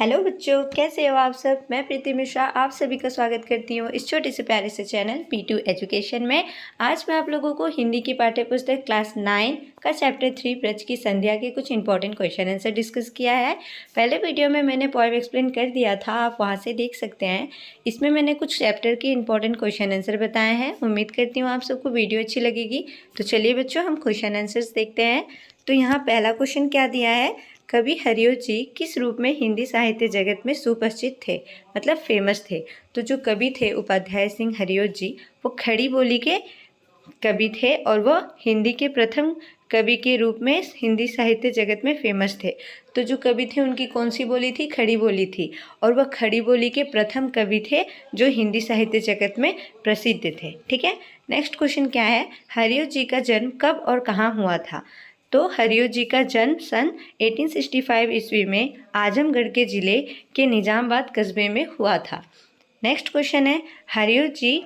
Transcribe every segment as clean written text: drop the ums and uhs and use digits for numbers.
Hello बच्चों, कैसे हो आप सब। मैं प्रीति मिश्रा आप सभी का स्वागत करती हूँ इस छोटे से प्यारे से चैनल P2 एजुकेशन में। आज मैं आप लोगों को हिंदी की पाठ्य पुस्तक क्लास 9 का चैप्टर 3 ब्रज की संध्या के कुछ इंपॉर्टेंट क्वेश्चन आंसर डिस्कस किया है। पहले वीडियो में मैंने पोएम एक्सप्लेन कर दिया था, आप वहाँ से देख सकते हैं। इसमें मैंने कुछ चैप्टर के इंपॉर्टेंट क्वेश्चन आंसर बताए हैं। उम्मीद करती हूँ आप सबको वीडियो अच्छी लगेगी। तो चलिए बच्चों, हम क्वेश्चन आंसर्स देखते हैं। तो यहाँ पहला क्वेश्चन क्या दिया है, कवि हरिओ जी किस रूप में हिंदी साहित्य जगत में सुप्रसिद्ध थे, मतलब फेमस थे। तो जो कवि थे उपाध्याय सिंह हरिओ जी, वो खड़ी बोली के कवि थे और वह हिंदी के प्रथम कवि के रूप में हिंदी साहित्य जगत में फेमस थे। तो जो कवि थे उनकी कौन सी बोली थी, खड़ी बोली थी, और वह खड़ी बोली के प्रथम कवि थे जो हिंदी साहित्य जगत में प्रसिद्ध थे। ठीक है, नेक्स्ट क्वेश्चन क्या है, हरिओ जी का जन्म कब और कहाँ हुआ था। तो हरिओ जी का जन्म सन 1865 ईस्वी में आजमगढ़ के ज़िले के निजामाबाद कस्बे में हुआ था। नेक्स्ट क्वेश्चन है, हरिओ जी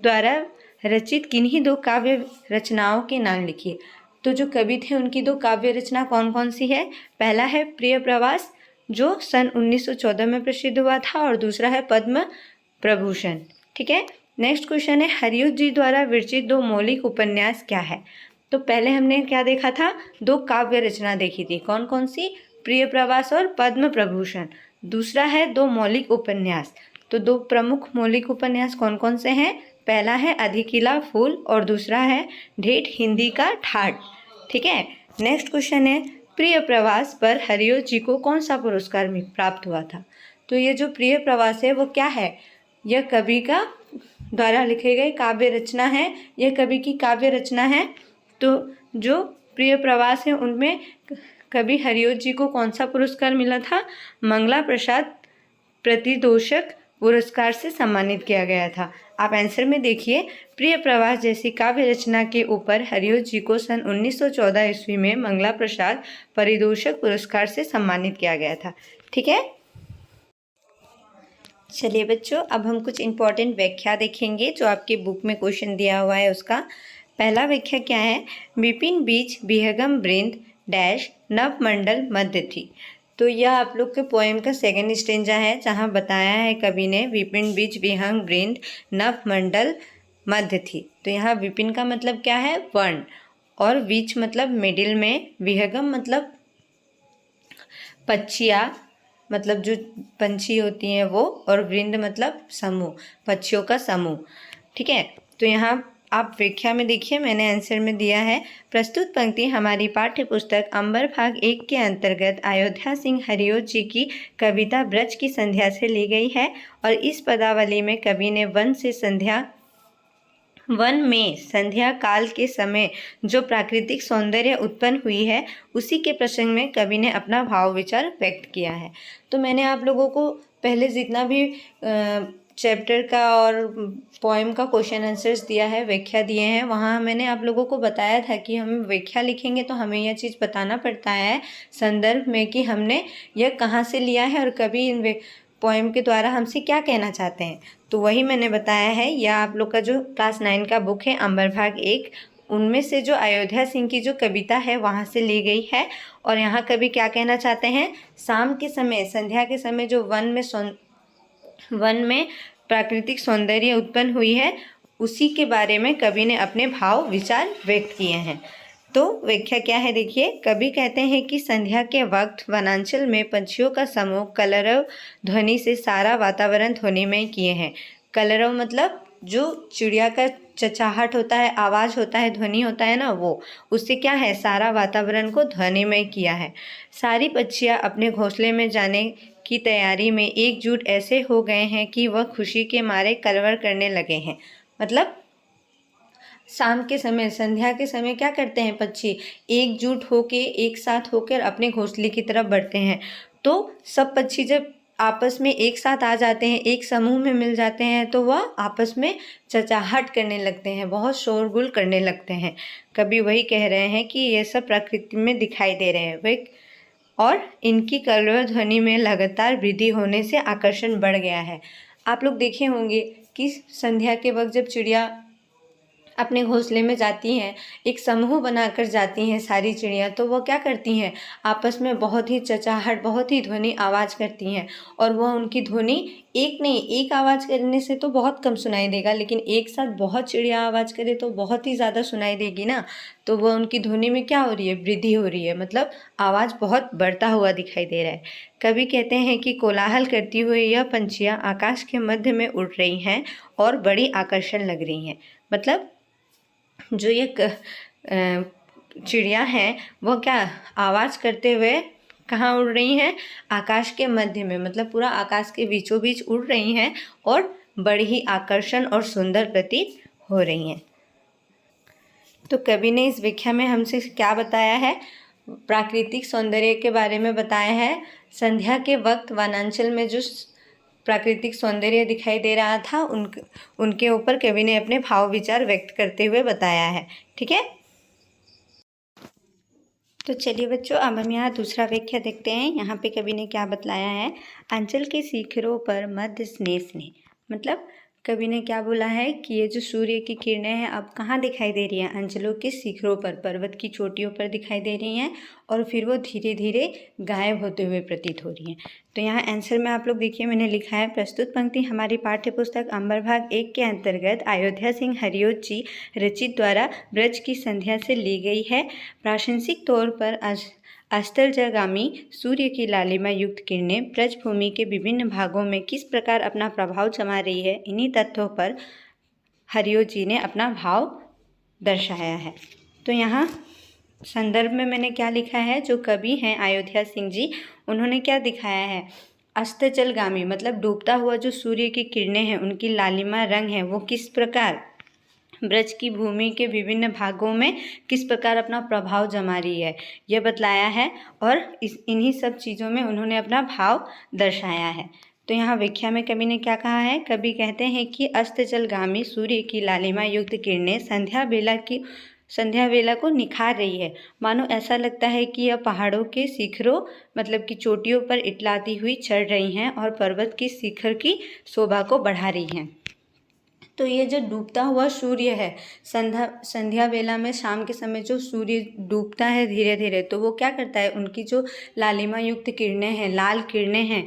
द्वारा रचित किन्हीं दो काव्य रचनाओं के नाम लिखिए। तो जो कवि थे उनकी दो काव्य रचना कौन कौन सी है। पहला है प्रिय प्रवास जो सन 1914 में प्रसिद्ध हुआ था, और दूसरा है पद्म प्रभूषण। ठीक है, नेक्स्ट क्वेश्चन है, हरिओ जी द्वारा विरचित दो मौलिक उपन्यास क्या है। तो पहले हमने क्या देखा था, दो काव्य रचना देखी थी, कौन कौन सी, प्रिय प्रवास और पद्म प्रभूषण। दूसरा है दो मौलिक उपन्यास। तो दो प्रमुख मौलिक उपन्यास कौन कौन से हैं, पहला है अधिकिला फूल और दूसरा है ढेठ हिंदी का ठाठ। ठीक है, नेक्स्ट क्वेश्चन है, प्रिय प्रवास पर हरिओ जी को कौन सा पुरस्कार प्राप्त हुआ था। तो ये जो प्रिय प्रवास है वो क्या है, यह कवि का द्वारा लिखे गए काव्य रचना है, यह कवि की काव्य रचना है। तो जो प्रिय प्रवास है उनमें कवि हरिओ जी को कौन सा पुरस्कार मिला था, मंगला प्रसाद प्रतितोषक पुरस्कार से सम्मानित किया गया था। आप आंसर में देखिए, प्रिय प्रवास जैसी काव्य रचना के ऊपर हरिओ जी को सन 1914 ईस्वी में मंगला प्रसाद परितोषक पुरस्कार से सम्मानित किया गया था। ठीक है, चलिए बच्चों, अब हम कुछ इंपॉर्टेंट व्याख्या देखेंगे जो आपके बुक में क्वेश्चन दिया हुआ है उसका। पहला व्याख्या क्या है, विपिन बीज विहंगम वृंद डैश नवमंडल मध्य थी। तो यह आप लोग के पोएम का सेकंड स्टेंजा है, जहाँ बताया है कवि ने विपिन बीज विहंग वृंद नवमंडल मध्य थी। तो यहाँ विपिन का मतलब क्या है, वर्ण, और बीच मतलब मिडिल में, विहंगम मतलब पक्षियाँ, मतलब जो पंछी होती हैं वो, और वृंद मतलब समूह, पक्षियों का समूह। ठीक है, तो यहाँ आप व्याख्या में देखिए, मैंने आंसर में दिया है, प्रस्तुत पंक्ति हमारी पाठ्य पुस्तक अंबर भाग 1 के अंतर्गत अयोध्या सिंह हरिओ जी की कविता ब्रज की संध्या से ली गई है, और इस पदावली में कवि ने वन में संध्या काल के समय जो प्राकृतिक सौंदर्य उत्पन्न हुई है उसी के प्रसंग में कवि ने अपना भाव विचार व्यक्त किया है। तो मैंने आप लोगों को पहले जितना भी चैप्टर का और पोएम का क्वेश्चन आंसर्स दिया है, व्याख्या दिए हैं, वहाँ मैंने आप लोगों को बताया था कि हम व्याख्या लिखेंगे तो हमें यह चीज़ बताना पड़ता है संदर्भ में कि हमने यह कहाँ से लिया है और कवि इन पोएम के द्वारा हमसे क्या कहना चाहते हैं। तो वही मैंने बताया है। यह आप लोग का जो क्लास 9 का बुक है अंबर भाग 1, उनमें से जो अयोध्या सिंह की जो कविता है वहाँ से ली गई है। और यहाँ कवि क्या कहना चाहते हैं, शाम के समय, संध्या के समय जो वन में प्राकृतिक सौंदर्य उत्पन्न हुई है उसी के बारे में कवि ने अपने भाव विचार व्यक्त किए हैं। तो व्याख्या क्या है देखिए, कवि कहते हैं कि संध्या के वक्त वनांचल में पंछियों का समूह कलरव ध्वनि से सारा वातावरण ध्वनिमय किए हैं। कलरव मतलब जो चिड़िया का चहचहाट होता है, आवाज़ होता है, ध्वनि होता है ना, वो उससे क्या है, सारा वातावरण को ध्वनिमय किया है। सारी पक्षियाँ अपने घोंसले में जाने की तैयारी में एकजुट ऐसे हो गए हैं कि वह खुशी के मारे कलरव करने लगे हैं। मतलब शाम के समय, संध्या के समय क्या करते हैं पक्षी, एकजुट होके एक साथ होकर अपने घोंसले की तरफ बढ़ते हैं। तो सब पक्षी जब आपस में एक साथ आ जाते हैं, एक समूह में मिल जाते हैं, तो वह आपस में चहचहाट करने लगते हैं, बहुत शोरगुल करने लगते हैं। कभी वही कह रहे हैं कि ये सब प्रकृति में दिखाई दे रहे हैं वे, और इनकी कलरव ध्वनि में लगातार वृद्धि होने से आकर्षण बढ़ गया है। आप लोग देखे होंगे कि संध्या के वक्त जब चिड़िया अपने घोंसले में जाती हैं, एक समूह बनाकर जाती हैं सारी चिड़िया, तो वो क्या करती हैं, आपस में बहुत ही चहचहाहट, बहुत ही ध्वनि आवाज़ करती हैं। और वह उनकी ध्वनि एक नहीं, एक आवाज़ करने से तो बहुत कम सुनाई देगा, लेकिन एक साथ बहुत चिड़िया आवाज़ करे तो बहुत ही ज़्यादा सुनाई देगी ना। तो वह उनकी ध्वनि में क्या हो रही है, वृद्धि हो रही है, मतलब आवाज़ बहुत बढ़ता हुआ दिखाई दे रहा है। कवि कहते हैं कि कोलाहल करती हुई यह पंछियाँ आकाश के मध्य में उड़ रही हैं और बड़ी आकर्षण लग रही हैं। मतलब जो ये चिड़िया हैं वह क्या आवाज़ करते हुए कहाँ उड़ रही हैं, आकाश के मध्य में, मतलब पूरा आकाश के बीचों बीच उड़ रही हैं और बड़ी ही आकर्षण और सुंदर प्रतीत हो रही हैं। तो कवि ने इस व्याख्या में हमसे क्या बताया है, प्राकृतिक सौंदर्य के बारे में बताया है। संध्या के वक्त वनांचल में जो प्राकृतिक सौंदर्य दिखाई दे रहा था उनके ऊपर कवि ने अपने भाव विचार व्यक्त करते हुए बताया है। ठीक है, तो चलिए बच्चों, अब हम यहाँ दूसरा व्याख्या देखते हैं। यहाँ पे कवि ने क्या बतलाया है, अंचल के शिखरों पर मध्य स्नेह स्नेह, मतलब कवि ने क्या बोला है कि ये जो सूर्य की किरणें हैं अब कहाँ दिखाई दे रही हैं, अंचलों के शिखरों पर, पर्वत की चोटियों पर दिखाई दे रही हैं और फिर वो धीरे धीरे गायब होते हुए प्रतीत हो रही हैं। तो यहाँ आंसर में आप लोग देखिए, मैंने लिखा है, प्रस्तुत पंक्ति हमारी पाठ्य पुस्तक अंबर भाग 1 के अंतर्गत अयोध्या सिंह हरिओत जी रचित द्वारा ब्रज की संध्या से ली गई है। प्राशंसिक तौर पर अस्ताचलगामी सूर्य की लालिमा युक्त किरणें ब्रजभूमि के विभिन्न भागों में किस प्रकार अपना प्रभाव जमा रही है, इन्हीं तथ्यों पर हरिओत जी ने अपना भाव दर्शाया है। तो यहाँ संदर्भ में मैंने क्या लिखा है, जो कवि हैं अयोध्या सिंह जी, उन्होंने क्या दिखाया है, अस्ताचलगामी मतलब डूबता हुआ जो सूर्य की किरणें हैं उनकी लालिमा रंग है वो किस प्रकार ब्रज की भूमि के विभिन्न भागों में किस प्रकार अपना प्रभाव जमा रही है, यह बतलाया है। और इन्हीं सब चीज़ों में उन्होंने अपना भाव दर्शाया है। तो यहाँ व्याख्या में कवि ने क्या कहा है, कवि कहते हैं कि अस्ताचलगामी सूर्य की लालिमा युक्त किरणें संध्या बेला को निखार रही है। मानो ऐसा लगता है कि यह पहाड़ों के शिखरों मतलब कि चोटियों पर इटलाती हुई चढ़ रही हैं और पर्वत की शिखर की शोभा को बढ़ा रही हैं। तो ये जो डूबता हुआ सूर्य है, संध्या बेला में शाम के समय जो सूर्य डूबता है धीरे धीरे, तो वो क्या करता है, उनकी जो लालिमा युक्त किरणें हैं, लाल किरणें हैं,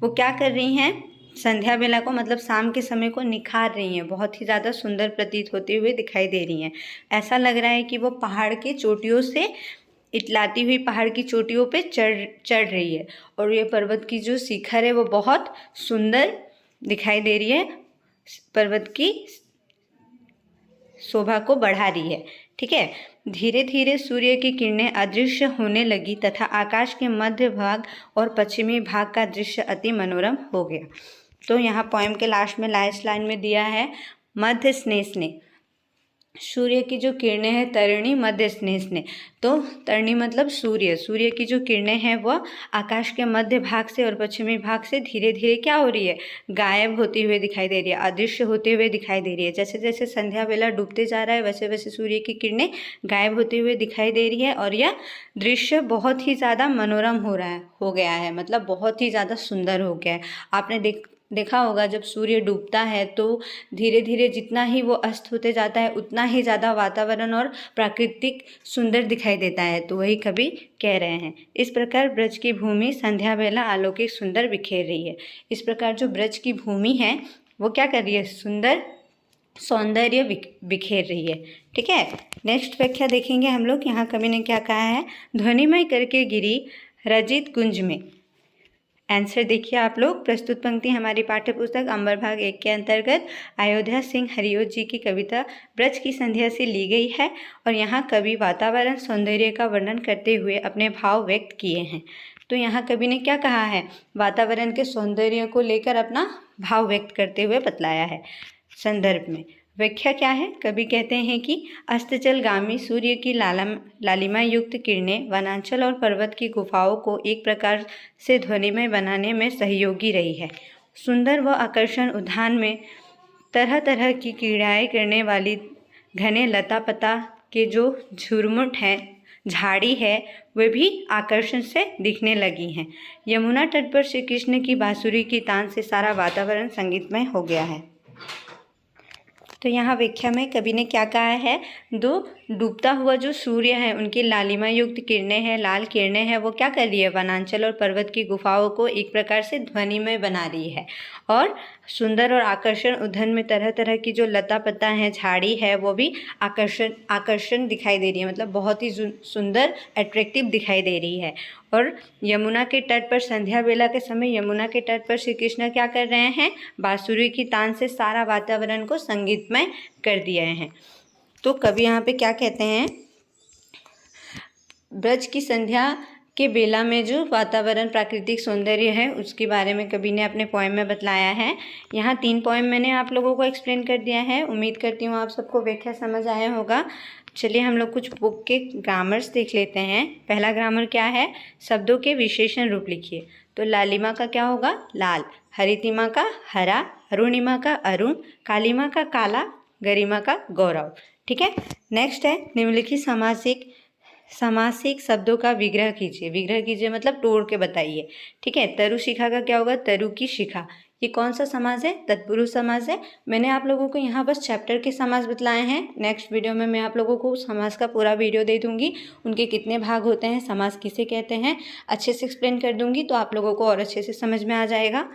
वो क्या कर रही हैं, संध्या बेला को मतलब शाम के समय को निखार रही हैं, बहुत ही ज़्यादा सुंदर प्रतीत होते हुए दिखाई दे रही हैं। ऐसा लग रहा है कि वो पहाड़ के चोटियों से इटलाती हुई पहाड़ की चोटियों पे चढ़ रही है और ये पर्वत की जो शिखर है वो बहुत सुंदर दिखाई दे रही है, पर्वत की शोभा को बढ़ा रही है। ठीक है, धीरे धीरे सूर्य की किरणें अदृश्य होने लगी तथा आकाश के मध्य भाग और पश्चिमी भाग का दृश्य अति मनोरम हो गया। तो यहाँ पोएम के लास्ट लाइन में दिया है, मध्य स्नेह स्नेह, सूर्य की जो किरणें हैं तरणी मध्य स्नेह स्नेह, तो तरणी मतलब सूर्य की जो किरणें हैं वह आकाश के मध्य भाग से और पश्चिमी भाग से धीरे धीरे क्या हो रही है, गायब होती हुई दिखाई दे रही है, अदृश्य होते हुए दिखाई दे रही है। जैसे जैसे संध्या बेला डूबते जा रहा है वैसे वैसे सूर्य की किरणें गायब होते हुए दिखाई दे रही है और यह दृश्य बहुत ही ज़्यादा मनोरम हो गया है, मतलब बहुत ही ज़्यादा सुंदर हो गया है। आपने देखा होगा जब सूर्य डूबता है तो धीरे धीरे जितना ही वो अस्त होते जाता है उतना ही ज़्यादा वातावरण और प्राकृतिक सुंदर दिखाई देता है। तो वही कवि कह रहे हैं, इस प्रकार ब्रज की भूमि संध्या बेला अलौकिक सुंदर बिखेर रही है। इस प्रकार जो ब्रज की भूमि है वो क्या कर रही है, सुंदर सौंदर्य बिखेर रही है। ठीक है, नेक्स्ट व्याख्या देखेंगे हम लोग। यहाँ कवि ने क्या कहा है, ध्वनिमय करके गिरी रजित कुंज में। आंसर देखिए आप लोग, प्रस्तुत पंक्ति हमारी पाठ्य पुस्तक अंबर भाग 1 के अंतर्गत अयोध्या सिंह हरिओत जी की कविता ब्रज की संध्या से ली गई है और यहाँ कवि वातावरण सौंदर्य का वर्णन करते हुए अपने भाव व्यक्त किए हैं। तो यहाँ कवि ने क्या कहा है, वातावरण के सौंदर्य को लेकर अपना भाव व्यक्त करते हुए बतलाया है। संदर्भ में व्याख्या क्या है, कवि कहते हैं कि अस्ताचलगामी सूर्य की लालिमा युक्त किरणें वनांचल और पर्वत की गुफाओं को एक प्रकार से ध्वनिमय बनाने में सहयोगी रही है। सुंदर व आकर्षण उद्यान में तरह तरह की क्रीड़ाएं करने वाली घने लता पता के जो झुरमुट हैं, झाड़ी है, वे भी आकर्षण से दिखने लगी हैं। यमुना तट पर श्री कृष्ण की बांसुरी की तान से सारा वातावरण संगीतमय हो गया है। तो यहाँ व्याख्या में कवि ने क्या कहा है, दो डूबता हुआ जो सूर्य है उनकी लालिमा युक्त किरणें हैं, लाल किरणें हैं, वो क्या कर रही है, वनांचल और पर्वत की गुफाओं को एक प्रकार से ध्वनिमय बना रही है। और सुंदर और आकर्षण उद्यान में तरह तरह की जो लता पत्ता है, झाड़ी है, वो भी आकर्षण दिखाई दे रही है, मतलब बहुत ही सुंदर अट्रैक्टिव दिखाई दे रही है। और यमुना के तट पर संध्या बेला के समय यमुना के तट पर श्री कृष्ण क्या कर रहे हैं, बांसुरी की तान से सारा वातावरण को संगीतमय कर दिए हैं। तो कवि यहाँ पे क्या कहते हैं, ब्रज की संध्या के बेला में जो वातावरण प्राकृतिक सौंदर्य है उसके बारे में कवि ने अपने पोएम में बतलाया है। यहाँ 3 पोएम मैंने आप लोगों को एक्सप्लेन कर दिया है। उम्मीद करती हूँ आप सबको व्याख्या समझ आया होगा। चलिए हम लोग कुछ बुक के ग्रामर्स देख लेते हैं। पहला ग्रामर क्या है, शब्दों के विशेषण रूप लिखिए। तो लालिमा का क्या होगा, लाल। हरितिमा का हरा, अरुणिमा का अरुण, कालिमा का काला, गरिमा का गौरव। ठीक है। नेक्स्ट है निम्नलिखित समासिक शब्दों का विग्रह कीजिए। विग्रह कीजिए मतलब तोड़ के बताइए। ठीक है। तरु शिखा का क्या होगा, तरु की शिखा। ये कौन सा समास है, तत्पुरुष समास है। मैंने आप लोगों को यहाँ बस चैप्टर के समास बतलाए हैं। नेक्स्ट वीडियो में मैं आप लोगों को समास का पूरा वीडियो दे दूँगी, उनके कितने भाग होते हैं, समास किसे कहते हैं, अच्छे से एक्सप्लेन कर दूँगी, तो आप लोगों को और अच्छे से समझ में आ जाएगा।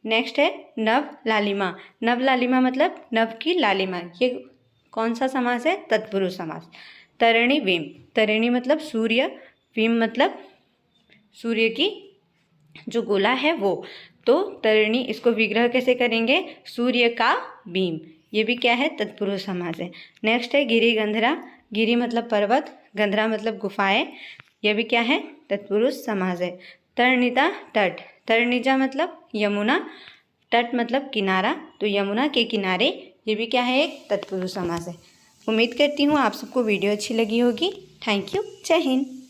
नेक्स्ट है नव लालिमा। नव लालिमा मतलब नव की लालिमा, ये कौन सा समास है, तत्पुरुष समास। तरणि वेम, तरणि मतलब सूर्य, वेम मतलब सूर्य की जो गोला है वो। तो तरणि, इसको विग्रह कैसे करेंगे, सूर्य का बीम, ये भी क्या है, तत्पुरुष समास है। नेक्स्ट है गिरि गंधरा। गिरि मतलब पर्वत, गंधरा मतलब गुफाएं, यह भी क्या है, तत्पुरुष समास है। तरणिता तट, तरणिजा मतलब यमुना, तट मतलब किनारा, तो यमुना के किनारे, ये भी क्या है, एक तत्पुरुष समास है। उम्मीद करती हूँ आप सबको वीडियो अच्छी लगी होगी। Thank you. जय हिंद।